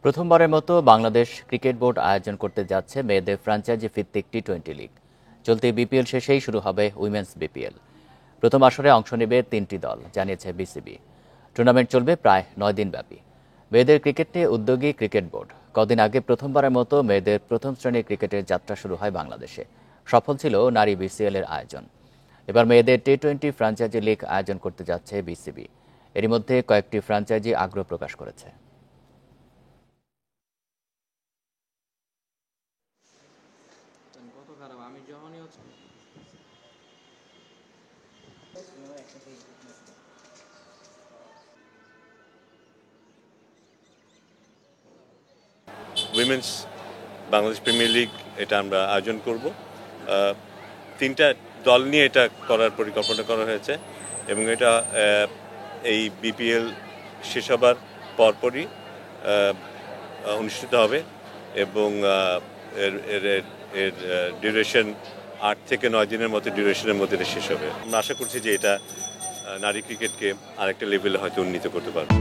প্রথমবারের মতো Bangladesh cricket board আয়োজন করতে যাচ্ছে মেয়েদের ফ্র্যাঞ্চাইজি ভিত্তিক টি-20 লিগ। চলতি বিপিএল শেষেই শুরু হবে উইমেন্স বিপিএল। প্রথম আসরে অংশ নেবে 3টি দল, জানিয়েছে বিসিবি। টুর্নামেন্ট চলবে প্রায় 9 দিন ব্যাপী। মেয়েদের ক্রিকেট নিয়ে উদ্যোগী ক্রিকেট বোর্ড। কদিন আগে প্রথমবারের মতো মেয়েদের প্রথম শ্রেণীর ক্রিকেটের যাত্রা শুরু হয় বাংলাদেশে। সফল ছিল নারী বিসিএল এর আয়োজন। এবার মেয়েদের টি-20 ফ্র্যাঞ্চাইজি লিগ আয়োজন করতে যাচ্ছে বিসিবি। এরই মধ্যে কয়েকটি ফ্র্যাঞ্চাইজি আগ্রহ প্রকাশ করেছে। উইমেন্স বাংলাদেশ প্রিমিয়ার লিগ এটা আমরা আয়োজন করব। 3টা দল নিয়ে এটা করার পরিকল্পনা করা হয়েছে এবং এটা এই বিপিএল শেষ হবার পরপরই অনুষ্ঠিত হবে এবং এর ডিউরেশন 8 থেকে 9 দিনের মতো ডিউরেশনের মধ্যে এটা শেষ হবে। আমরা আশা করছি যে এটা নারী ক্রিকেটকে আরেকটা লেভেলে হয়তো উন্নীত করতে পারবে।